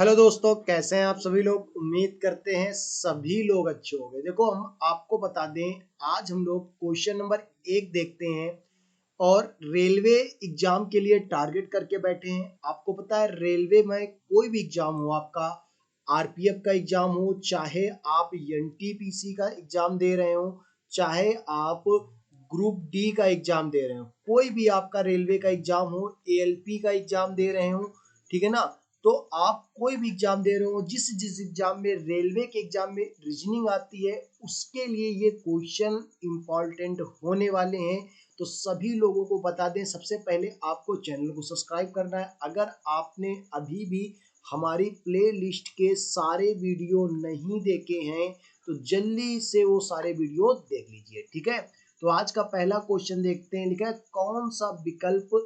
Hello दोस्तों, कैसे हैं आप सभी लोग। उम्मीद करते हैं सभी लोग अच्छे होंगे। देखो, हम आपको बता दें, आज हम लोग क्वेश्चन नंबर 1 देखते हैं और रेलवे एग्जाम के लिए टारगेट करके बैठे हैं। आपको पता है, रेलवे में कोई भी एग्जाम हो, आपका आरपीएफ का एग्जाम हो, चाहे आप एनटीपीसी का एग्जाम दे रहे हो, चाहे आप ग्रुप डी का एग्जाम दे रहे हो, कोई भी आपका रेलवे का एग्जाम हो, एएलपी का एग्जाम दे रहे हो, ठीक है ना। तो आप कोई भी एग्जाम दे रहे हो, जिस जिस एग्जाम में रेलवे के एग्जाम में रीजनिंग आती है, उसके लिए ये क्वेश्चन इंपॉर्टेंट होने वाले हैं। तो सभी लोगों को बता दें, सबसे पहले आपको चैनल को सब्सक्राइब करना है। अगर आपने अभी भी हमारी प्ले लिस्ट के सारे वीडियो नहीं देखे हैं तो जल्दी से वो सारे वीडियो देख लीजिए, ठीक है। तो आज का पहला क्वेश्चन देखते हैं। लिखा है, कौन सा विकल्प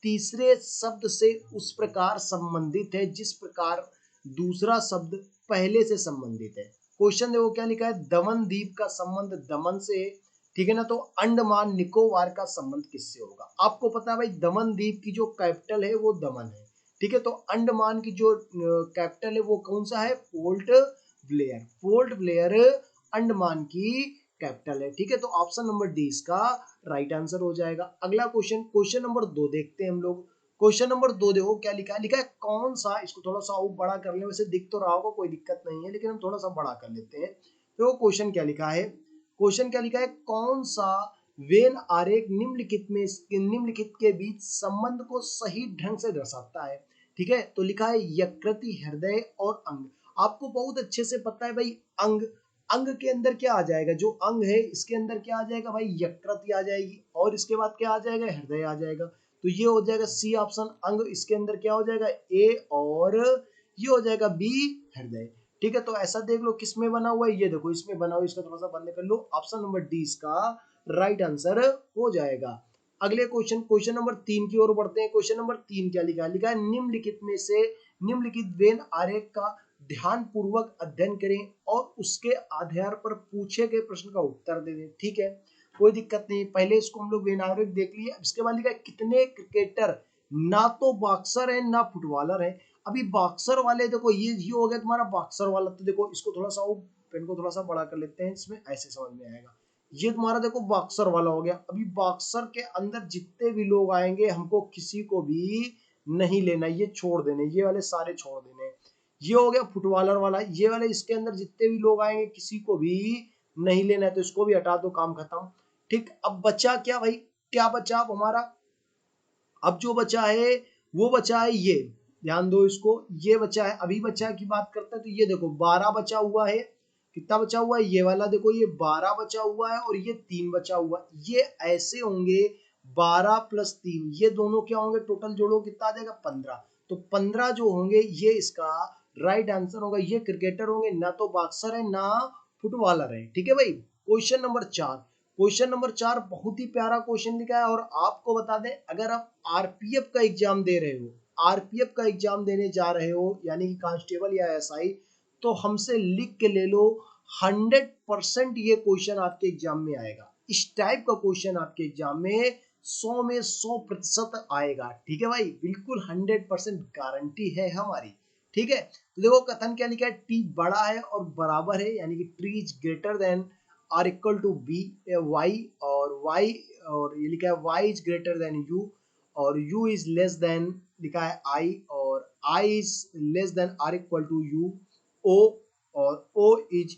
तीसरे शब्द से उस प्रकार संबंधित है जिस प्रकार दूसरा शब्द पहले से संबंधित है। क्वेश्चन देखो क्या लिखा है, दमन द्वीप का संबंध दमन से है, ठीक है ना। तो अंडमान निकोबार का संबंध किससे होगा। आपको पता है भाई, दमन द्वीप की जो कैपिटल है वो दमन है, ठीक है। तो अंडमान की जो कैपिटल है वो कौन सा है, port Blair. Port Blair Andaman की कैपिटल है, ठीक है। तो ऑप्शन नंबर डी इसका राइट आंसर हो जाएगा। अगला क्वेश्चन, क्वेश्चन नंबर 2 देखते हैं हम लोग। क्वेश्चन नंबर 2 देखो क्या लिखा है। लिखा है, कौन सा, इसको थोड़ा सा और बड़ा कर ले, वैसे दिख तो रहा होगा, कोई दिक्कत नहीं है, लेकिन हम थोड़ा सा बड़ा कर लेते हैं। तो क्वेश्चन क्या लिखा है, क्वेश्चन क्या लिखा है, कौन सा वेन आरेख निम्नलिखित के बीच संबंध को सही ढंग से दर्शाता है, ठीक है। तो लिखा है यकृति, हृदय और अंग। आपको बहुत अच्छे से पता है भाई, अंग, अंग के अंदर क्या आ जाएगा, जो अंग है इसके अंदर क्या आ जाएगा भाई, यकृति आ जाएगी, और इसके बाद क्या आ जाएगा, हृदय आ जाएगा। तो ये हो जाएगा सी ऑप्शन अंग, इसके अंदर क्या हो जाएगा ए, और ये हो जाएगा बी हृदय, ठीक है। तो ऐसा देख लो किस में बना हुआ है, ये देखो इसमें बना हुआ है, इसका थोड़ा सा बंद कर लो। ऑप्शन नंबर डी इसका राइट आंसर हो जाएगा। अगले क्वेश्चन, क्वेश्चन नंबर 3 की ओर बढ़ते हैं। क्वेश्चन नंबर 3 क्या लिखा है, लिखा है निम्नलिखित में से निम्नलिखित वेन आरेख का ध्यान पूर्वक अध्ययन करें और उसके आधार पर पूछे गए प्रश्न का उत्तर दे दें, ठीक है। कोई दिक्कत नहीं, पहले इसको हम लोग वेन आरेख देख लिए। इसके बाद लिखा है, कितने क्रिकेटर ना तो बॉक्सर है ना फुटबॉलर है। अभी बॉक्सर वाले देखो, ये हो गया तुम्हारा बॉक्सर वाला। तो देखो इसको थोड़ा सा, पेन को थोड़ा सा बड़ा कर लेते हैं, इसमें ऐसे समझ में आएगा। ये तुम्हारा देखो बॉक्सर वाला हो गया। अभी बॉक्सर के अंदर जितने भी लोग आएंगे, हमको किसी को भी नहीं लेना, ये छोड़ देने, ये वाले सारे छोड़ देने। ये हो गया फुटबॉलर वाला, ये वाले इसके अंदर जितने भी लोग आएंगे किसी को भी नहीं लेना है, तो इसको भी हटा दो, काम खत्म, ठीक। अब बचा क्या भाई, क्या बचा अब हमारा, अब जो बचा है वो बचा है ये, ध्यान दो इसको, ये बचा है। अभी बचा की बात करते हैं तो ये देखो 12 बचा हुआ है। कितना बचा हुआ है, ये वाला देखो, ये 12 बचा हुआ है और ये 3 बचा हुआ है। ये ऐसे होंगे 12 प्लस 3, ये दोनों क्या होंगे, टोटल जोड़ो कितना आ जाएगा 15। तो 15 जो होंगे ये इसका राइट आंसर होगा। ये क्रिकेटर होंगे, ना तो बॉक्सर है ना फुटबॉलर है, ठीक है भाई। क्वेश्चन नंबर 4, क्वेश्चन नंबर 4 बहुत ही प्यारा क्वेश्चन लिखा है। और आपको बता दें, अगर आप आरपीएफ का एग्जाम दे रहे हो, आरपीएफ का एग्जाम देने जा रहे हो, यानी कि कांस्टेबल या एसआई, तो हमसे लिख के ले लो, 100% ये क्वेश्चन आपके एग्जाम में आएगा। इस टाइप का क्वेश्चन आपके एग्जाम में 100 में 100% आएगा, ठीक है भाई, बिल्कुल 100% गारंटी है हमारी, ठीक है। तो देखो कथन क्या लिखा है, टी बड़ा है और बराबर है, यानी कि T is greater than or equal to B Y, और वाई, और ये लिखा है Y is greater than U, और यू इज लेस देन, लिखा है आई, और I is less than or equal to U, O, और ओ इज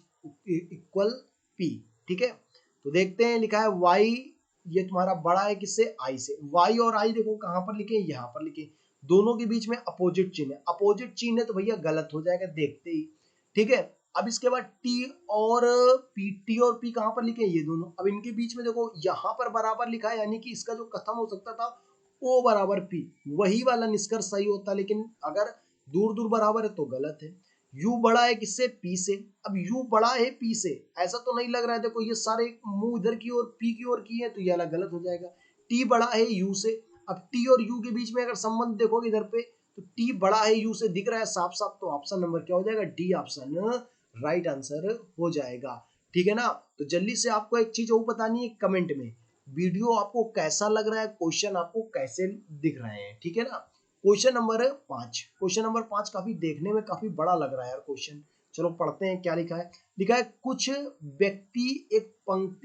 इक्वल पी, ठीक है। तो देखते हैं, लिखा है वाई, ये तुम्हारा बड़ा है किससे, आई से। वाई और आई देखो कहां पर लिखे, यहां पर लिखे, दोनों के बीच में अपोजिट चिन्ह है, अपोजिट चिन्ह है तो भैया गलत हो जाएगा देखते ही, ठीक है। अब इसके बाद टी और पी, टी और पी कहां पर लिखे, ये दोनों। अब इनके बीच में देखो यहां पर बराबर लिखा है, यानी कि इसका जो कथन हो सकता था ओ बराबर पी, वही वाला निष्कर्ष सही होता, लेकिन अगर दूर दूर बराबर है तो गलत है। यू बड़ा है किससे, पी से। अब यू बड़ा है पी से, ऐसा तो नहीं लग रहा है, देखो ये सारे मुंह इधर की ओर पी की ओर की है, तो ये वाला गलत हो जाएगा। टी बड़ा है यू से। अब टी और यू के बीच में अगर संबंध देखोगे इधर पे, तो टी बड़ा है यू से दिख रहा है साफ साफ, तो ऑप्शन नंबर क्या हो जाएगा, डी ऑप्शन राइट आंसर हो जाएगा, ठीक है ना। तो जल्दी से आपको एक चीज और बतानी है, कमेंट में वीडियो आपको कैसा लग रहा है, क्वेश्चन आपको कैसे दिख रहे हैं, ठीक है ना। क्वेश्चन नंबर 5, क्वेश्चन नंबर 5 काफी देखने में काफी बड़ा लग रहा है यार क्वेश्चन। चलो पढ़ते हैं क्या लिखा है। लिखा है कुछ व्यक्ति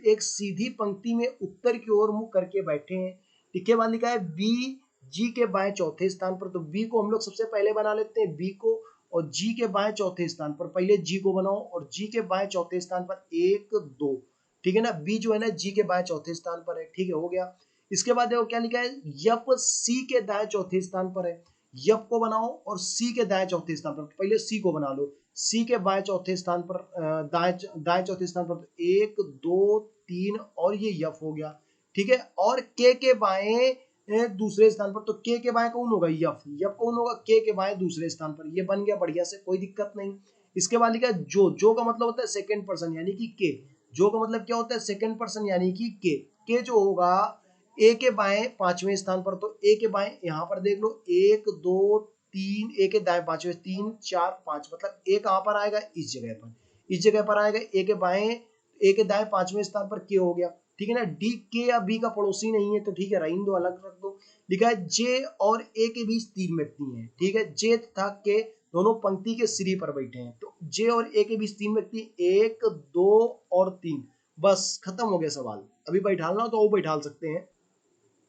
एक सीधी पंक्ति में उत्तर की ओर मुंह करके बैठे हैं। ठीक है, बाद लिखा है बी जी के बाएं चौथे स्थान पर। तो बी को हम लोग सबसे पहले बना लेते हैं बी को, और जी के बाएं चौथे स्थान पर पहले जी को बनाओ, और जी के बाएं चौथे स्थान पर 1 2। ठीक है ना, बी जो है ना जी के बाएं चौथे स्थान पर है। ठीक है, हो गया। इसके बाद देखो क्या लिखा है, यप सी के दाएं चौथे स्थान पर है। यप को बनाओ और सी के दाएं चौथे स्थान पर, पहले सी को बना लो। सी के बाएं चौथे स्थान पर दाएं चौथे स्थान पर 1 2 3 और ये यफ हो गया। ठीक है, और के बाएं दूसरे स्थान पर, तो के बाएं कौन होगा, यफ। यफ कौन होगा, के बाएं दूसरे स्थान पर। ये बन गया बढ़िया से, कोई दिक्कत नहीं। इसके बाद लिखा है जो का मतलब होता है सेकंड पर्सन यानी कि के। जो का मतलब क्या होता है, सेकंड पर्सन यानी कि के जो होगा ए के बाएं पांचवें स्थान पर। तो ए के बाएं यहां पर देख लो 1 2 3, ए के दाएं पांचवें 3 4 5, मतलब ए कहां पर आएगा, इस जगह पर। इस जगह पर आएगा ए के बाएं, ए के दाएं पांचवें स्थान पर के हो गया। ठीक है ना, डी के या बी का पड़ोसी नहीं है तो ठीक है, रहने दो, अलग रख दो। लिखा है जे और ए के बीच 3 व्यक्ति हैं। ठीक है, जे तथा के दोनों पंक्ति के सिरे पर बैठे हैं। तो जे और ए के बीच 3 व्यक्ति, 1 2 और 3। बस खत्म हो गया सवाल। अभी बैठालना हो तो वो बैठाल सकते हैं,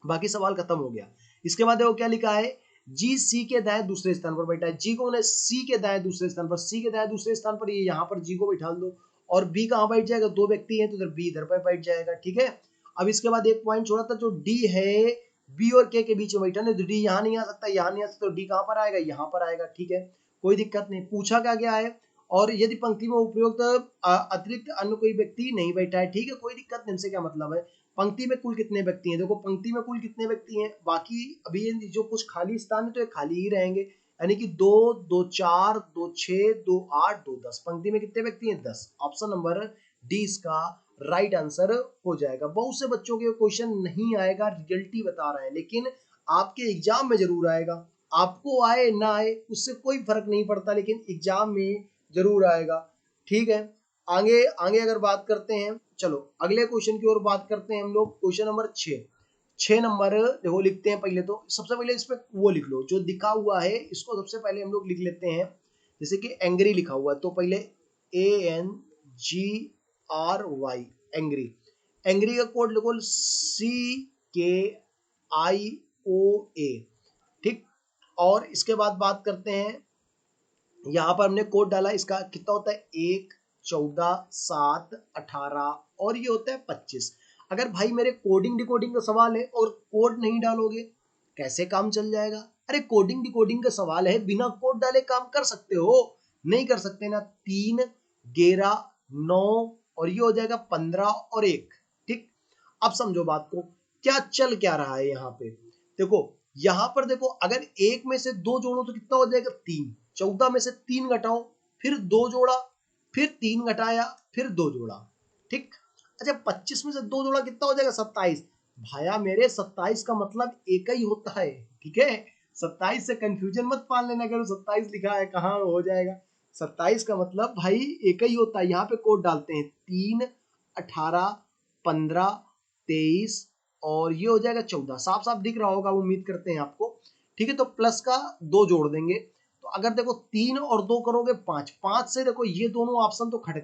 बाकी सवाल खत्म हो गया। इसके बाद देखो क्या लिखा है, जी सी के दाएं दूसरे स्थान पर बैठा है। जी कौन है, सी के दाएं दूसरे स्थान पर। सी के दाएं दूसरे स्थान पर, ये यहाँ पर जी को बैठा दो। और बी कहाँ बैठ जाएगा, 2 व्यक्ति हैं तो इधर बी इधर पर बैठ जाएगा। ठीक है, अब इसके बाद एक पॉइंट छोड़ा था, जो डी है बी और के बीच में बैठा है, तो डी यहाँ नहीं आ सकता, यहाँ नहीं आ सकता, तो डी कहाँ पर आएगा, यहाँ पर आएगा। ठीक है, कोई दिक्कत नहीं। पूछा क्या गया है, और यदि पंक्ति में उपयुक्त अतिरिक्त अन्य कोई व्यक्ति नहीं बैठा है। ठीक है, कोई दिक्कत नहीं, इनसे क्या मतलब है। पंक्ति में कुल कितने व्यक्ति हैं, देखो पंक्ति में कुल कितने व्यक्ति हैं, बाकी अभी जो कुछ खाली स्थान है तो ये खाली ही रहेंगे, यानी कि 2 2 4 2 6 2 8 2 10। पंक्ति में कितने व्यक्ति हैं, 10। ऑप्शन नंबर डी इसका राइट आंसर हो जाएगा। बहुत से बच्चों के क्वेश्चन नहीं आएगा, रियलिटी बता रहे हैं, लेकिन आपके एग्जाम में जरूर आएगा। आपको आए ना आए उससे कोई फर्क नहीं पड़ता, लेकिन एग्जाम में जरूर आएगा। ठीक है, आगे आगे अगर बात करते हैं, चलो अगले क्वेश्चन की ओर बात करते हैं हम लोग। क्वेश्चन नंबर 6 नंबर देखो लिखते हैं। पहले तो सबसे पहले इस पे वो लिख लो जो दिखा हुआ है, इसको सबसे पहले हम लोग लिख लेते हैं। जैसे कि एंग्री लिखा हुआ है तो पहले ANGRY, एंग्री। एंग्री का कोड लिखो CKIOA। ठीक, और इसके बाद बात करते हैं, यहाँ पर हमने कोड डाला, इसका कितना होता है, 1 14 7 18 और ये होता है 25। अगर भाई मेरे कोडिंग डिकोडिंग का सवाल है और कोड नहीं डालोगे कैसे काम चल जाएगा। अरे कोडिंग डिकोडिंग का सवाल है, बिना कोड डाले काम कर सकते हो, नहीं कर सकते ना। 3 11 9 और ये हो जाएगा 15 और 1। ठीक, अब समझो बात को, क्या चल क्या रहा है यहाँ पे। देखो यहाँ पर देखो, अगर एक में से 2 जोड़ो तो कितना हो जाएगा, 3। 14 में से 3 घटाओ, फिर 2 जोड़ा, फिर 3 घटाया, फिर 2 जोड़ा। ठीक, अच्छा 25 में से 2 जोड़ा कितना हो जाएगा, 27। भाया मेरे 27 का मतलब एक ही होता है। ठीक है, 27 से कंफ्यूजन मत पाल लेना, अगर 27 लिखा है कहाँ हो जाएगा। 27 का मतलब भाई एक ही होता है। यहाँ पे कोड डालते हैं 3 18 15 23 और ये हो जाएगा 14। साफ साफ दिख रहा होगा, उम्मीद करते हैं आपको। ठीक है, तो प्लस का 2 जोड़ देंगे, तो अगर देखो 3 और 2 करोगे 5, 5 से देखो ये दोनों ऑप्शन तो कट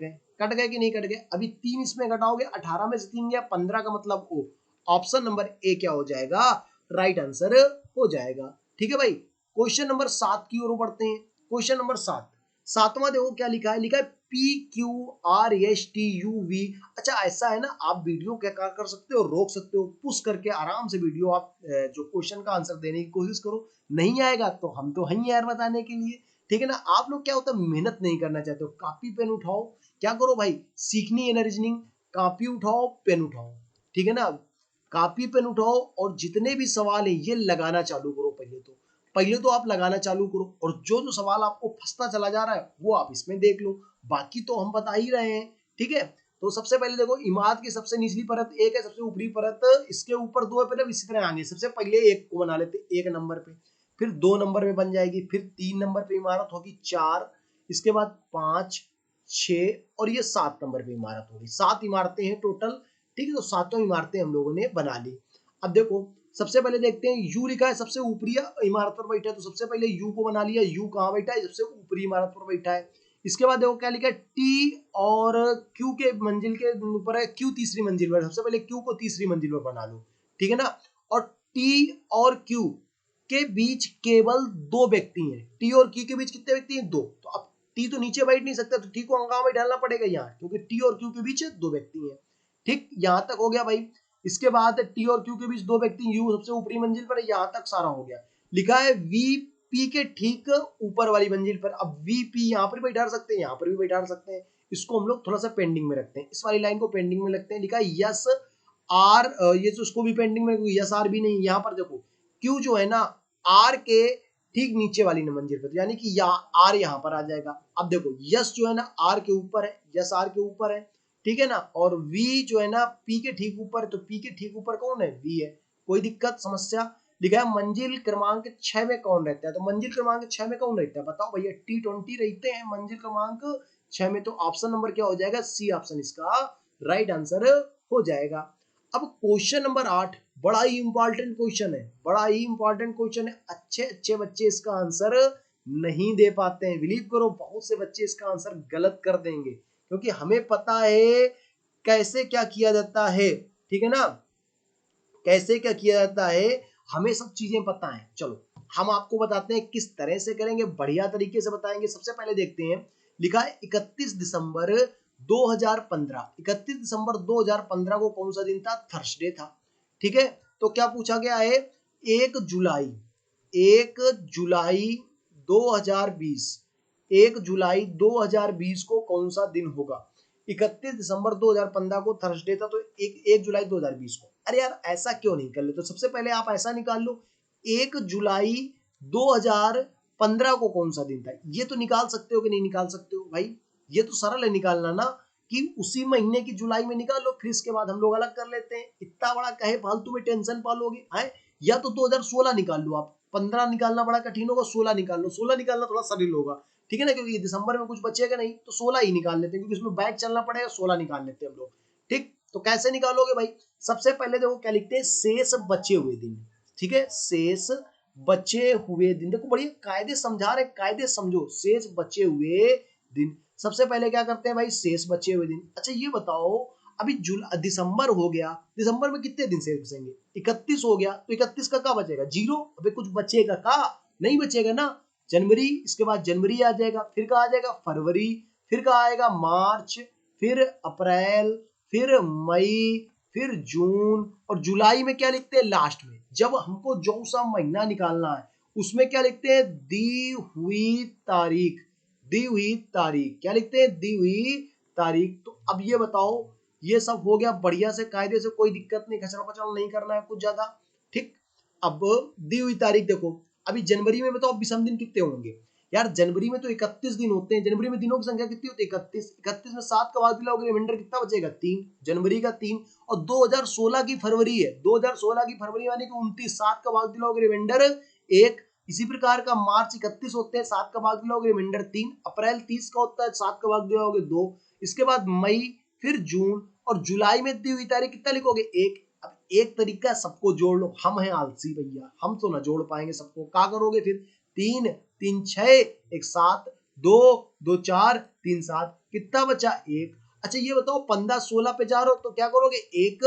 गए कि नहीं कट गए। अभी 3 इसमें घटाओगे, 18 में से 3 गया 15 का मतलब ओ। ऑप्शन नंबर ए क्या हो जाएगा, राइट आंसर हो जाएगा। ठीक है भाई, क्वेश्चन नंबर 7 की ओर बढ़ते हैं। क्वेश्चन नंबर 7, सातवां देखो क्या लिखा है, लिखा है PQRSTUV। अच्छा ऐसा है ना, आप वीडियो क्या कर सकते हो, रोक सकते हो, पुश करके आराम से वीडियो आप जो क्वेश्चन का आंसर देने की कोशिश करो। नहीं आएगा तो हम तो हैं यार बताने के लिए। ठीक है ना, आप लोग क्या होता है मेहनत नहीं करना चाहते हो, कॉपी पेन उठाओ, क्या करो भाई, सीखनी है ना रीजनिंग, कॉपी उठाओ पेन उठाओ। ठीक है ना, कॉपी पेन उठाओ और जितने भी सवाल है ये लगाना चालू करो। पहले तो आप लगाना चालू करो, और जो जो सवाल आपको फंसता चला जा रहा है वो आप इसमें देख लो, बाकी तो हम बता ही रहे हैं। ठीक है, तो सबसे पहले देखो इमारत की सबसे निचली परत 1 है, सबसे ऊपरी परत इसके ऊपर 2 है, पहले इसी तरह आगे सबसे पहले 1 को बना लेते 1 नंबर पे, फिर 2 नंबर पे बन जाएगी, फिर 3 नंबर पे इमारत होगी 4, इसके बाद 5 6 और ये 7 नंबर पे इमारत होगी। 7 इमारतें हैं टोटल। ठीक है, तो 7 इमारतें हम लोगों ने बना ली। अब देखो सबसे पहले देखते हैं यू लिखा है, सबसे ऊपरी इमारत पर बैठा है, तो सबसे पहले यू को बना लिया। यू कहाँ बैठा है? सबसे ऊपरी इमारत पर बैठा है। इसके बाद देखो क्या लिखा है, टी और क्यू के मंजिल के ऊपर है, क्यू तीसरी मंजिल पर। सबसे पहले क्यू को तीसरी मंजिल पर बना लो, ठीक है ना। और टी और क्यू के बीच केवल 2 व्यक्ति हैं। टी और क्यू के बीच कितने व्यक्ति हैं? 2। तो अब टी तो नीचे बैठ नहीं सकता, तो टी को कहाँ में डालना पड़ेगा? यहाँ, क्योंकि टी और क्यू के बीच 2 व्यक्ति हैं। ठीक, यहां तक हो गया भाई। इसके बाद टी और क्यू के बीच 2 व्यक्ति, यू सबसे ऊपरी मंजिल पर है, यहां तक सारा हो गया। लिखा है वी पी के ठीक ऊपर वाली मंजिल पर। अब वी पी यहाँ पर भी बैठा सकते हैं, यहाँ पर भी बैठा सकते हैं। इसको हम लोग थोड़ा सा पेंडिंग में रखते हैं, इस वाली लाइन को पेंडिंग में रखते हैं। लिखा है यस आर, ये तो उसको भी पेंडिंग में, यस आर भी नहीं। यहाँ पर देखो क्यू जो है ना आर के ठीक नीचे वाली मंजिल पर, यानी कि आर यहाँ पर आ जाएगा। अब देखो यस जो है ना आर के ऊपर है, यस आर के ऊपर है, ठीक है ना। और वी जो है ना पी के ठीक ऊपर है, तो पी के ठीक ऊपर कौन है? वी है। कोई दिक्कत समस्या? लिखा है मंजिल क्रमांक 6 में कौन रहता है, तो मंजिल क्रमांक 6 में कौन रहता है? बताओ भैया। T20 रहते हैं मंजिल क्रमांक 6 में। तो ऑप्शन नंबर क्या हो जाएगा? सी ऑप्शन इसका राइट आंसर हो जाएगा। अब क्वेश्चन नंबर 8 बड़ा ही इंपॉर्टेंट क्वेश्चन है, बड़ा ही इंपॉर्टेंट क्वेश्चन है। अच्छे अच्छे बच्चे इसका आंसर नहीं दे पाते हैं, बिलीव करो बहुत से बच्चे इसका आंसर गलत कर देंगे, क्योंकि हमें पता है कैसे क्या किया जाता है, ठीक है ना, कैसे क्या किया जाता है, हमें सब चीजें पता है। चलो हम आपको बताते हैं किस तरह से करेंगे, बढ़िया तरीके से बताएंगे। सबसे पहले देखते हैं, लिखा है 31 दिसंबर 2015। 31 दिसंबर 2015 को कौन सा दिन था? थर्सडे था, ठीक है। तो क्या पूछा गया है? 1 जुलाई 2020, 1 जुलाई 2020 को कौन सा दिन होगा? 31 दिसंबर 2015 को थर्सडे था, तो 1 जुलाई 2020 को। अरे यार ऐसा क्यों नहीं कर ले? तो सबसे पहले आप ऐसा निकाल लो, 1 जुलाई 2015 को कौन सा दिन था? ये तो निकाल सकते हो कि नहीं निकाल सकते हो भाई? ये तो सरल है निकालना ना, कि उसी महीने की जुलाई में निकाल लो, फिर इसके बाद हम लोग अलग कर लेते हैं। इतना बड़ा कहे फालतू में टेंशन पालोगे है? या तो 2016 निकाल लो आप, 15 निकालना बड़ा कठिन होगा, 16 निकाल लो। 16 निकालना थोड़ा सरल होगा, ठीक है ना, क्योंकि दिसंबर में कुछ बचेगा नहीं, तो 16 ही निकाल लेते हैं, क्योंकि उसमें बैक चलना पड़ेगा। 16 निकाल लेते हैं हम लोग, ठीक। तो कैसे निकालोगे भाई? सबसे पहले देखो क्या लिखते हैं, शेष बचे हुए दिन, ठीक है, शेष बचे हुए दिन। देखो बढ़िया कायदे समझा रहे, कायदे समझो। शेष बचे हुए दिन, सबसे पहले क्या करते हैं भाई? शेष बचे हुए दिन। अच्छा ये बताओ, अभी दिसंबर हो गया, दिसंबर में कितने दिन शेष बचेंगे? 31 हो गया, तो 31 का क्या बचेगा? 0। अबे कुछ बचेगा का? नहीं बचेगा ना। जनवरी, इसके बाद जनवरी आ जाएगा, फिर कहा आ जाएगा फरवरी, फिर कहा आएगा मार्च, फिर अप्रैल, फिर मई, फिर जून, और जुलाई में क्या लिखते हैं? लास्ट में, जब हमको जो सा महीना निकालना है उसमें क्या लिखते हैं? दी हुई तारीख, दी हुई तारीख। क्या लिखते हैं? दी हुई तारीख। तो अब ये बताओ, ये सब हो गया बढ़िया से कायदे से, कोई दिक्कत नहीं, खचड़ा पचड़ा नहीं करना है कुछ ज्यादा, ठीक। अब दी हुई तारीख देखो, अभी जनवरी में बताओ विषम दिन कितने होंगे? यार जनवरी में तो 31 दिन होते हैं। जनवरी में दिनों की संख्या कितनी होती है? 31। 31 में 7 का भाग दिलाओगे, रिमाइंडर कितना बचेगा? 3। जनवरी का 3। और 2016 की फरवरी है, 2016 की फरवरी यानी कि 29, 7 का भाग दिलाओगे, रिमाइंडर 1। इसी प्रकार का मार्च 31 होते हैं, 7 का भाग दिलाओगे, रिमाइंडर 3। अप्रैल 30 का होता है, 7 का भाग दिलाओगे, 2। इसके बाद मई, फिर जून, और जुलाई में दी हुई तारीख कितना लिखोगे? 1। अब एक तरीका है, सबको जोड़ लो। हम हैं आलसी भैया, हम तो ना जोड़ पाएंगे सबको, क्या करोगे फिर? 3 3 6 1 7, 2 2 4 3 7, कितना बचा? 1। अच्छा ये बताओ 15 16 पे जा रहे हो, तो क्या करोगे? 1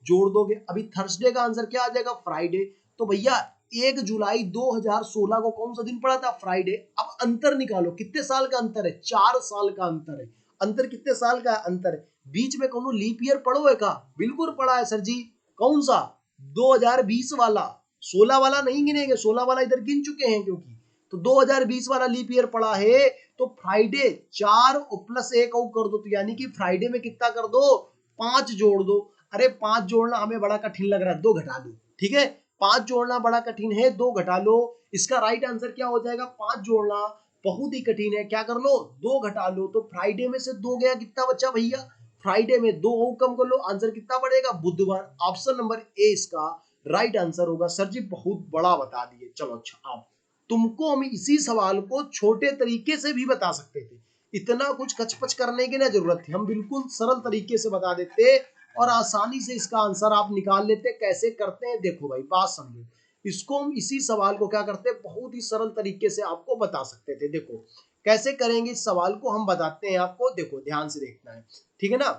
जोड़ दोगे। अभी थर्सडे का आंसर क्या आ जाएगा? फ्राइडे। तो भैया 1 जुलाई 2016 को कौन सा दिन पड़ा था? फ्राइडे। अब अंतर निकालो, कितने साल का अंतर है? 4 साल का अंतर है। अंतर कितने साल का अंतर है? बीच में कौन लीप ईयर पढ़ो है का? बिल्कुल पढ़ा है सर जी। कौन सा? 2020 वाला, 16 वाला नहीं गिनेंगे, 16 वाला इधर गिन चुके हैं, क्योंकि तो 2020 वाला लीप ईयर पड़ा है। तो फ्राइडे 4 प्लस 1 और कर दो, तो यानी कि फ्राइडे में कितना कर दो? 5 जोड़ दो। अरे 5 जोड़ना हमें बड़ा कठिन लग रहा है, 2 घटा दो, ठीक है। 5 जोड़ना बड़ा कठिन है, 2 घटा लो। इसका राइट आंसर क्या हो जाएगा? 5 जोड़ना बहुत ही कठिन है, क्या कर लो? 2 घटा लो। तो फ्राइडे में से 2 गया, कितना बचा भैया? फ्राइडे में 2 और कम कर लो, आंसर कितना पड़ेगा? बुधवार। ऑप्शन नंबर ए इसका राइट आंसर होगा। सर जी बहुत बड़ा बता दिए। चलो अच्छा, आप तुमको हम इसी सवाल को छोटे तरीके से भी बता सकते थे, इतना कुछ कचपच करने की ना जरूरत थी, हम बिल्कुल सरल तरीके से बता देते। और आसानी से इसका आंसर आप निकाल लेते। कैसे करते हैं देखो भाई, बात समझो। इसको हम इसी सवाल को क्या करते हैं, बहुत ही सरल तरीके से आपको बता सकते थे। देखो कैसे करेंगे इस सवाल को हम बताते हैं आपको, देखो ध्यान से देखना है, ठीक है ना।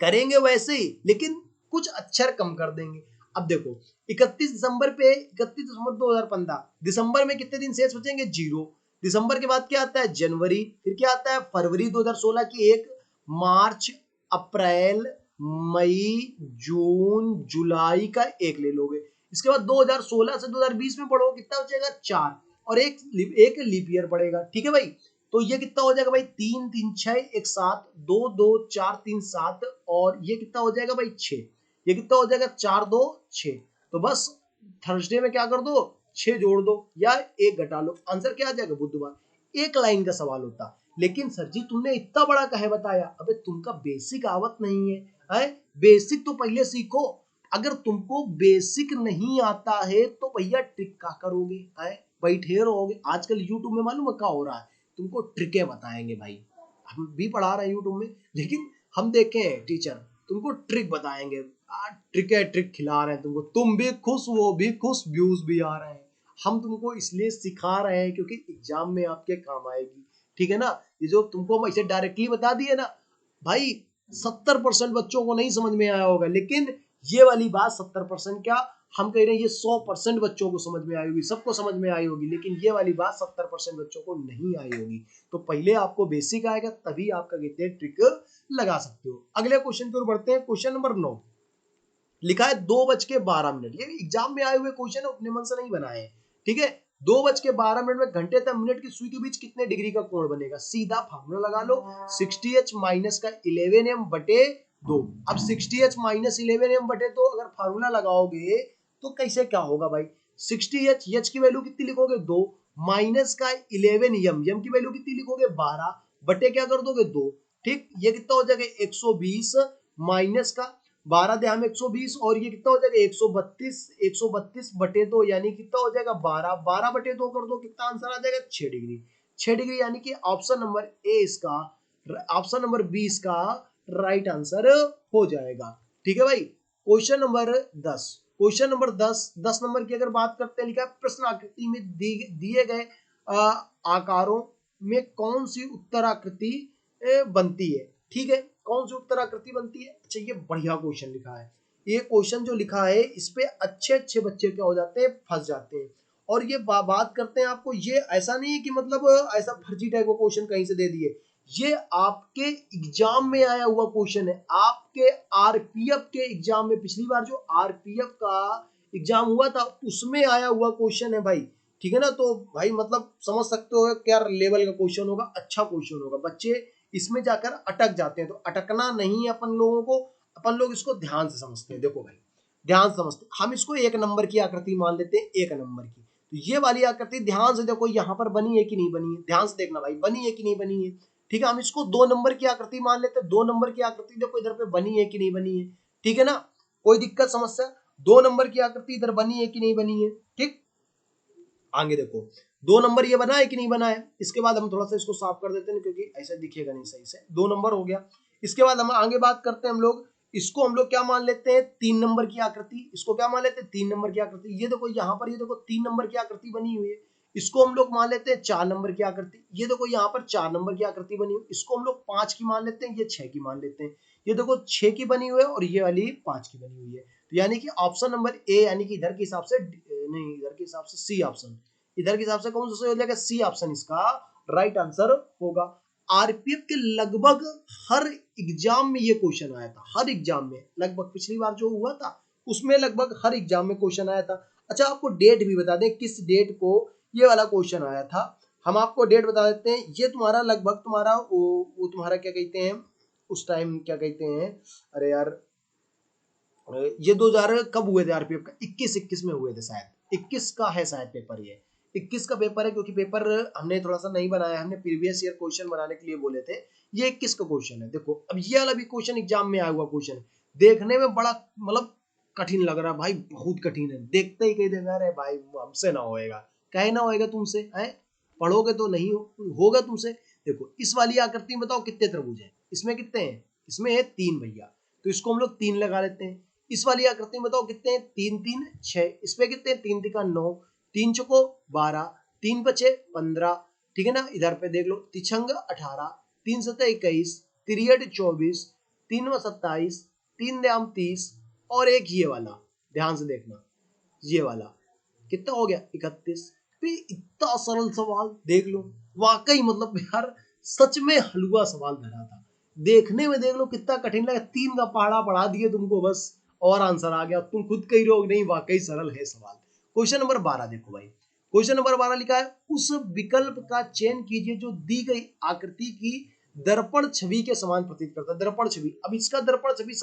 करेंगे वैसे ही लेकिन कुछ अक्षर कम कर देंगे। अब देखो 31 दिसंबर पे, 31 दिसंबर 2015, दिसंबर में कितने दिन शेष बचेंगे, 0। दिसंबर के बाद क्या आता है, जनवरी, फिर क्या आता है फरवरी 2016 की 1, मार्च, अप्रैल, मई, जून, जुलाई का 1 ले लोगे। इसके बाद 2016 से 2020 में पढ़ो, कितना बचेगा 4, और एक लीप ईयर पड़ेगा, ठीक है भाई। तो ये कितना हो जाएगा भाई, 3 3 6 1 7, 2 2 4 3 7, और ये कितना हो जाएगा भाई 6। ये कितना हो जाएगा 4 2 6। तो बस थर्सडे में क्या कर दो, 6 जोड़ दो या 1 घटा लो, आंसर क्या आ जाएगा बुधवार। एक लाइन का सवाल होता। लेकिन सर जी तुमने इतना बड़ा कहे बताया, अबे तुमका बेसिक आवत नहीं है, बेसिक तो पहले सीखो। अगर तुमको बेसिक नहीं आता है तो भैया ट्रिक क्या करोगे, बैठे रहोगे। आजकल यूट्यूब में मालूम है क्या हो रहा है, तुमको ट्रिकें बताएंगे भाई। हम भी पढ़ा रहे हैं यूट्यूब में, लेकिन हम देखे हैं टीचर तुमको ट्रिक बताएंगे, ट्रिक खिला रहे हैं तुमको, तुम भी खुश वो भी खुश, व्यूज भी आ रहे हैं। हम तुमको इसलिए सिखा रहे हैं क्योंकि एग्जाम में आपके काम आएगी, ठीक है ना। ये जो तुमको हम ऐसे डायरेक्टली बता दिए ना भाई, 70% बच्चों को नहीं समझ में आया होगा, लेकिन ये वाली बात 70% क्या, हम कह रहे हैं ये 100% बच्चों को समझ में आई होगी, सबको समझ में आई होगी, लेकिन ये वाली बात 70% बच्चों को नहीं आई होगी। तो पहले आपको बेसिक आएगा तभी आपका कहते हैं ट्रिक लगा सकते हो। अगले क्वेश्चन की ओर बढ़ते हैं। क्वेश्चन नंबर 9 लिखा है 2:12। ये एग्जाम में आए हुए क्वेश्चन अपने मन से नहीं बनाए हैं, ठीक है। 2:12 में घंटे तक मिनट की सुई के बीच कितने डिग्री का कोण बनेगा, सीधा फार्मूला लगा लो, 60h माइनस का 11m बटे 2। अब 60h माइनस 11m बटे 2 अगर फार्मूला लगाओगे तो कैसे क्या होगा भाई, 60h, h की वैल्यू कितनी लिखोगे 2, माइनस का 11m, m की वैल्यू कितनी लिखोगे 12, बटे क्या कर दोगे 2, ठीक। ये कितना हो जाएगा 120 माइनस का 12 दे हम 120, और ये कितना हो जाएगा 132 बटे 2, यानी कितना हो जाएगा 12, 12 बटे 2 कर दो, कितना आंसर आ जाएगा 6 डिग्री। 6 डिग्री यानी कि ऑप्शन नंबर ए इसका, ऑप्शन नंबर बी इसका राइट आंसर हो जाएगा, ठीक है भाई। Question number 10, question number 10 number की अगर बात करते हैं, लिखा है प्रश्न आकृति में दिए गए आकारों में कौन सी उत्तराकृति बनती है, ठीक है। कौन सी उत्तराकृति बनती है, अच्छा ये बढ़िया क्वेश्चन लिखा है। ये क्वेश्चन जो लिखा है इस पे अच्छे अच्छे बच्चे क्या हो जाते हैं, फंस जाते हैं। और ये बात करते हैं आपको, ये ऐसा नहीं है कि मतलब ऐसा फर्जी टाइप का क्वेश्चन कहीं से दे दिए, ये आपके एग्जाम में आया हुआ क्वेश्चन है। आपके आरपीएफ के एग्जाम में, पिछली बार जो आरपीएफ का एग्जाम हुआ था उसमें आया हुआ क्वेश्चन है भाई, ठीक है ना। तो भाई मतलब समझ सकते हो क्या लेवल का क्वेश्चन होगा, अच्छा क्वेश्चन होगा। बच्चे इसमें जाकर अटक जाते हैं, तो अटकना नहीं है अपन लोगों को, अपन लोग इसको ध्यान से समझते हैं। देखो भाई ध्यान से समझते हैं, हम इसको 1 नंबर की आकृति मान लेते हैं, 1 नंबर की। तो ये वाली आकृति ध्यान से देखो, यहाँ पर बनी है कि नहीं बनी है, ध्यान से देखना भाई, बनी है कि नहीं बनी है, ठीक है। हम इसको 2 नंबर की आकृति मान लेते हैं, 2 नंबर की आकृति देखो इधर पे बनी है कि नहीं बनी है, ठीक है ना। कोई दिक्कत समस्या, 2 नंबर की आकृति इधर बनी है कि नहीं बनी है, ठीक। आगे देखो 2 नंबर ये बना है कि नहीं बना है। इसके बाद हम थोड़ा सा इसको साफ कर देते हैं क्योंकि ऐसा दिखेगा नहीं सही से। 2 नंबर हो गया। इसके बाद हम आगे बात करते हैं, हम लोग इसको हम लोग क्या मान लेते हैं, 3 नंबर की आकृति। इसको क्या मान लेते हैं, 3 नंबर की आकृति। ये देखो यहाँ पर, ये देखो 3 नंबर की आकृति बनी हुई है। इसको हम लोग मान लेते हैं 4 नंबर की आकृति। ये देखो यहाँ पर 4 नंबर की आकृति बनी हुई, इसको हम लोग 5 की मान लेते हैं, ये 6 की मान लेते हैं। ये देखो 6 की बनी हुई है और ये वाली 5 की बनी हुई है। तो यानी कि ऑप्शन नंबर ए, यानी कि इधर के हिसाब से नहीं, इधर के हिसाब से सी ऑप्शन, इधर के हिसाब से कौन सा सही हो जाएगा, सी ऑप्शन इसका राइट आंसर होगा। आरपीएफ के लगभग हर एग्जाम में ये क्वेश्चन आया था, हर एग्जाम में लगभग, पिछली बार जो हुआ था उसमें लगभग हर एग्जाम में क्वेश्चन आया था। अच्छा आपको डेट भी बता दें किस डेट को ये वाला क्वेश्चन आया था, हम आपको डेट बता देते हैं। ये तुम्हारा लगभग तुम्हारा वो तुम्हारा क्या कहते हैं उस टाइम, क्या कहते हैं, अरे यार ये 2000 कब हुए थे आरपीएफ का, 21 में हुए थे शायद, 21 का है शायद पेपर, ये 21 का पेपर है, क्योंकि पेपर हमने थोड़ा सा नहीं बनाया, हमने प्रीवियस ईयर क्वेश्चन बनाने के लिए बोले थे। ये 21 का क्वेश्चन है। देखो अब ये वाला भी क्वेश्चन एग्जाम में आया हुआ क्वेश्चन है, देखने में बड़ा मतलब कठिन लग रहा है भाई, बहुत कठिन है, देखते ही कही देगा अरे भाई हमसे ना होएगा, कहे ना होएगा तुमसे, है पढ़ोगे तो नहीं होगा तुमसे। देखो इस वाली आकृति में बताओ कितने त्रिभुज है, इसमें कितने हैं, इसमें है 3 भैया। तो इसको हम लोग 3 लगा लेते हैं। इस वाली क्या करते हैं बताओ कितने हैं, 3 3 6, इस पे कितने, 3 3 9, 3 चौको 12, 3 बचे 15, ठीक है ना। इधर पे देख लो, तिछंग 18, 3 7 21, तिरियट 24, 3 27, 3 दाम 30, और एक ये वाला, ध्यान से देखना, ये वाला कितना हो गया 31। भी इतना सरल सवाल देख लो, वाकई मतलब यार सच में हलवा सवाल भरा था। देखने में देख लो कितना कठिन लगा, 3 का पहाड़ा पढ़ा दिए तुमको बस और आंसर आ गया, तुम खुद कह रहे हो नहीं वाकई सरल है सवाल। क्वेश्चन नंबर 12 देखो भाई, क्वेश्चन नंबर 12 लिखा है, उस विकल्प का चयन कीजिए जो दी गई आकृति की दर्पण छवि के समान प्रतीत करता है। दर्पण छवि, अब इसका दर्पण छवि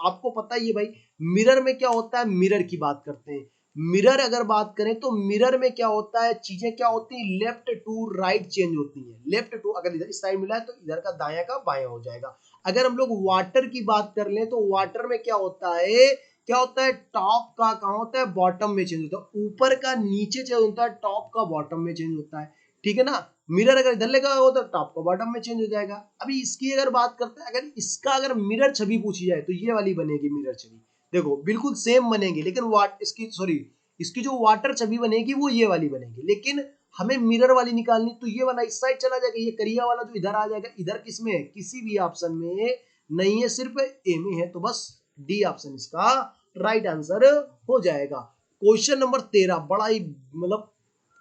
आपको पता ही है भाई, मिरर में क्या होता है, मिरर की बात करते हैं। मिरर अगर बात करें तो मिरर में क्या होता है, चीजें क्या होती है, लेफ्ट टू राइट चेंज होती है। लेफ्ट टू, अगर इधर इस साइड मिला है तो इधर का दाया का बाया हो जाएगा। अगर हम लोग वाटर की बात कर लें तो वाटर में क्या होता है, टॉप का कहाँ होता है, बॉटम में चेंज होता है। ऊपर का नीचे चेंज होता है, टॉप का बॉटम में चेंज होता है, ठीक है ना। मिरर अगर इधर लगा हो तो टॉप का बॉटम में चेंज हो जाएगा। अभी इसकी अगर बात करते हैं, अगर इसका अगर मिरर छवि पूछी जाए तो ये वाली बनेगी मिरर छवि, देखो बिल्कुल सेम बनेगी, लेकिन इसकी जो वाटर छवि बनेगी वो ये वाली बनेगी, लेकिन हमें मिरर वाली निकालनी, तो ये वाला इस साइड चला जाएगा, ये करिया वाला जो इधर आ जाएगा। इधर किसमें है, किसी भी ऑप्शन में नहीं है, सिर्फ ए में है, तो बस डी ऑप्शन इसका राइट आंसर हो जाएगा। क्वेश्चन नंबर 13 बड़ा ही मतलब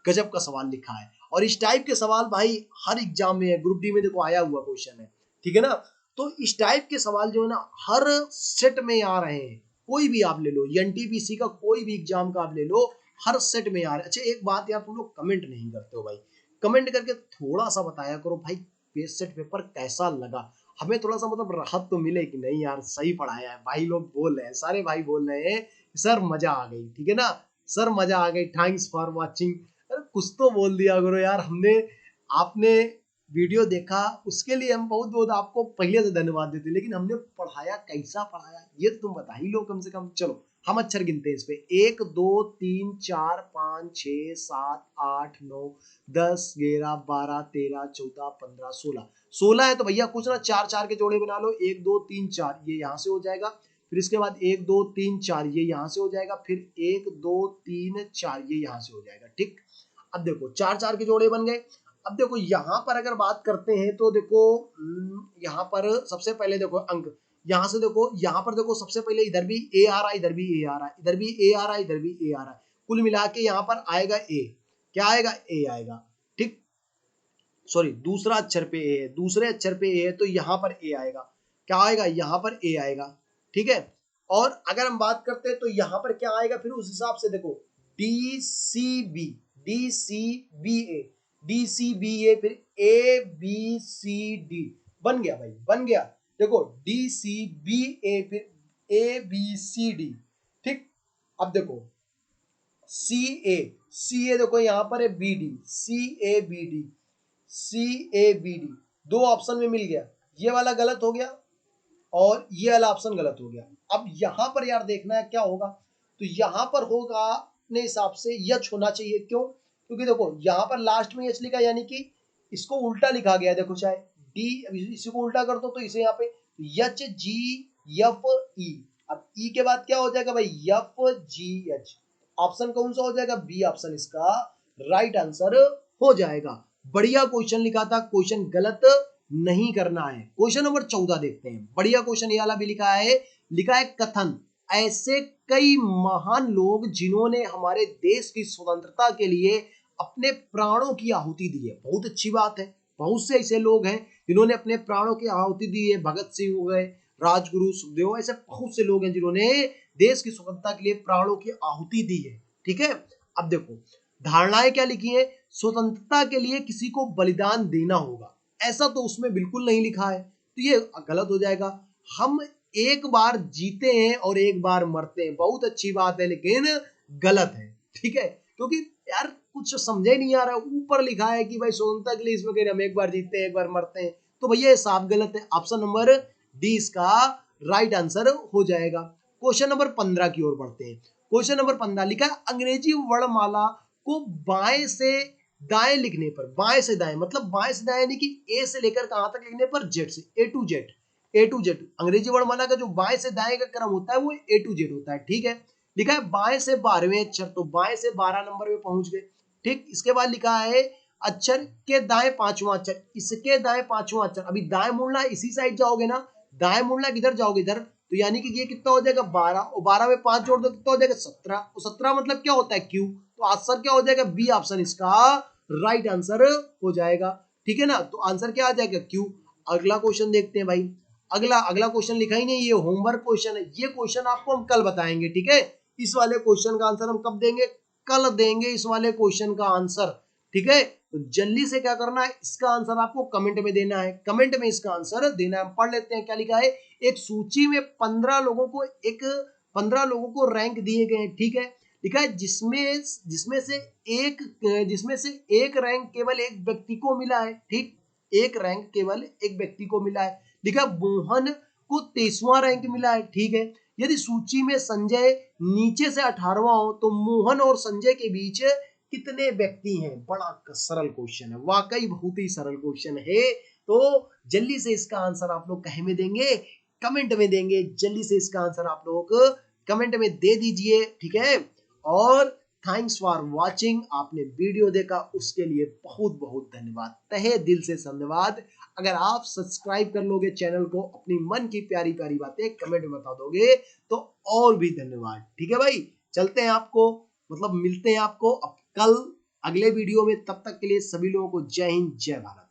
गजब का सवाल लिखा है, और इस टाइप के सवाल भाई हर एग्जाम में है, ग्रुप डी में देखो आया हुआ क्वेश्चन है, ठीक है ना। तो इस टाइप के सवाल जो है ना हर सेट में आ रहे हैं, कोई भी आप ले लो, एनटीपीसी का कोई भी एग्जाम का आप ले लो, हर सेट में आ रहे हैं। अच्छा एक बात यार, तुम लोग कमेंट नहीं करते हो भाई, कमेंट करके थोड़ा सा बताया करो भाई पेज सेट पेपर कैसा लगा, हमें थोड़ा सा मतलब राहत तो मिले कि नहीं यार सही पढ़ाया है। भाई लोग बोल रहे हैं, सारे भाई बोल रहे हैं सर मजा आ गई, ठीक है ना, सर मजा आ गई, थैंक्स फॉर वाचिंग। अरे कुछ तो बोल दिया करो यार, हमने आपने वीडियो देखा उसके लिए हम बहुत बहुत आपको पहले से धन्यवाद देते, लेकिन हमने पढ़ाया कैसा पढ़ाया ये तो तुम बता ही लो कम से कम। चलो हम अक्षर गिनते हैं इस पे, 1 2 3 4 5 6 7 8 9 10 11 12 13 14 15 16, 16 है तो भैया कुछ ना 4 4 के जोड़े बना लो, 1 2 3 4 ये यहाँ से हो जाएगा, फिर इसके बाद 1 2 3 4 ये यहाँ से हो जाएगा, फिर 1 2 3 4 ये यहाँ से हो जाएगा, ठीक। अब देखो 4 4 के जोड़े बन गए। अब देखो यहाँ पर अगर बात करते हैं तो देखो यहाँ पर सबसे पहले देखो अंक, यहाँ से देखो, यहाँ पर देखो सबसे पहले इधर भी ए आ रहा है, इधर भी ए आ रहा है, इधर भी ए आ रहा है, इधर भी ए आ रहा है, कुल मिला के यहाँ पर आएगा ए, क्या आएगा, ए आएगा, ठीक। सॉरी दूसरा अक्षर पे ए है, दूसरे अक्षर पे ए है तो यहाँ पर ए आएगा, क्या आएगा, यहाँ पर ए आएगा, ठीक है। और अगर हम बात करते हैं तो यहाँ पर क्या आएगा, फिर उस हिसाब से देखो D C B, D C B A, D C B A, फिर ए बी सी डी, बन गया भाई बन गया। देखो डी सी बी ए, फिर ए बी सी डी, ठीक। अब देखो सी ए, सी ए देखो यहाँ पर है B D, C A B D, C A B D, दो ऑप्शन में मिल गया, ये वाला गलत हो गया और ये वाला ऑप्शन गलत हो गया। अब यहाँ पर यार देखना है क्या होगा, तो यहाँ पर होगा अपने हिसाब से यच होना चाहिए, क्यों, क्योंकि देखो यहाँ पर लास्ट में यच लिखा, यानी कि इसको उल्टा लिखा गया है, देखो चाहे डी, इसी को उल्टा कर दो तो इसे यहाँ पे यच जी एफ ई, अब ई के बाद क्या हो जाएगा भाई, एफ जी एच, ऑप्शन कौन सा हो जाएगा, बी ऑप्शन इसका राइट आंसर हो जाएगा। बढ़िया क्वेश्चन लिखा था, क्वेश्चन गलत नहीं करना है। क्वेश्चन नंबर 14 देखते हैं, बढ़िया क्वेश्चन ये वाला भी लिखा है कथन, ऐसे कई महान लोग जिन्होंने हमारे देश की स्वतंत्रता के लिए अपने प्राणों की आहुति दी है। बहुत अच्छी बात है, बहुत से ऐसे लोग हैं जिन्होंने अपने प्राणों की आहुति दी है, भगत सिंह हो गए, राजगुरु सुखदेव, ऐसे बहुत से लोग हैं जिन्होंने देश की स्वतंत्रता के लिए प्राणों की आहुति दी है, ठीक है। अब देखो धारणाएं क्या लिखी है, स्वतंत्रता के लिए किसी को बलिदान देना होगा, ऐसा तो उसमें बिल्कुल नहीं लिखा है, तो ये गलत हो जाएगा। हम एक बार जीते हैं और एक बार मरते हैं, बहुत अच्छी बात है लेकिन गलत है, ठीक है, क्योंकि यार कुछ समझ ही नहीं आ रहा, ऊपर लिखा है कि भाई स्वतंत्रता के लिए इसमें कह रहे हम एक बार जीतते हैं एक बार मरते हैं, तो भैया ये साफ गलत है। ऑप्शन नंबर डी इसका राइट आंसर हो जाएगा। क्वेश्चन नंबर 15 की ओर बढ़ते हैं। क्वेश्चन नंबर 15 लिखा है अंग्रेजी वर्णमाला को बाएं से दाएं लिखने पर, बाएं से दाएं मतलब बाएं से दाएं यानी कि ए से लेकर कहां तक लिखने पर, जेड से, A to Z, A to Z। अंग्रेजी वर्णमाला का जो बाएं से दाएं का क्रम होता है वो A to Z होता है। ठीक है, लिखा है बाएं से 12वें अक्षर, तो बाएं से 12 नंबर में पहुंच गए। ठीक, इसके बाद लिखा है अक्षर के दाएं 5वां अक्षर, इसके दाएं 5वां अक्षर। अभी दाएं मुड़ना इसी साइड जाओगे ना, दाएं मुड़ना किधर जाओगे, इधर, तो यानी कि ये कितना हो जाएगा 12, और 12 में 5 जोड़ दो कितना हो जाएगा 17, और 17 मतलब क्या होता है क्यू, तो आंसर क्या हो जाएगा बी ऑप्शन इसका राइट आंसर हो जाएगा। ठीक है ना, तो आंसर क्या आ जाएगा क्यू। अगला क्वेश्चन देखते हैं भाई। अगला क्वेश्चन लिखा ही नहीं, ये होमवर्क क्वेश्चन है, ये क्वेश्चन आपको हम कल बताएंगे। ठीक है, इस वाले क्वेश्चन का आंसर हम कब देंगे, कल देंगे इस वाले क्वेश्चन का आंसर। ठीक है, तो जल्दी से क्या करना है, इसका आंसर आपको कमेंट में देना है, कमेंट में इसका आंसर देना है। हम पढ़ लेते हैं क्या लिखा है। एक सूची में 15 लोगों को रैंक दिए गए हैं। ठीक है, लिखा है जिसमें से एक रैंक केवल एक व्यक्ति को मिला है। ठीक, एक रैंक केवल एक व्यक्ति को मिला है। लिखा मोहन को 23वां रैंक मिला है। ठीक है, यदि सूची में संजय नीचे से 18वां हो तो मोहन और संजय के बीच कितने व्यक्ति हैं। बड़ा सरल क्वेश्चन है, वाकई बहुत ही सरल क्वेश्चन है। तो जल्दी से इसका आंसर आप लोग कहे में देंगे, कमेंट में देंगे। जल्दी से इसका आंसर आप लोग कमेंट में दे दीजिए। ठीक है, और थैंक्स फॉर वाचिंग, आपने वीडियो देखा उसके लिए बहुत बहुत धन्यवाद, तहे दिल से धन्यवाद। अगर आप सब्सक्राइब कर लोगे चैनल को, अपनी मन की प्यारी प्यारी बातें कमेंट में बता दोगे तो और भी धन्यवाद। ठीक है भाई, चलते हैं, आपको मतलब मिलते हैं आपको अब कल अगले वीडियो में। तब तक के लिए सभी लोगों को जय हिंद, जय भारत।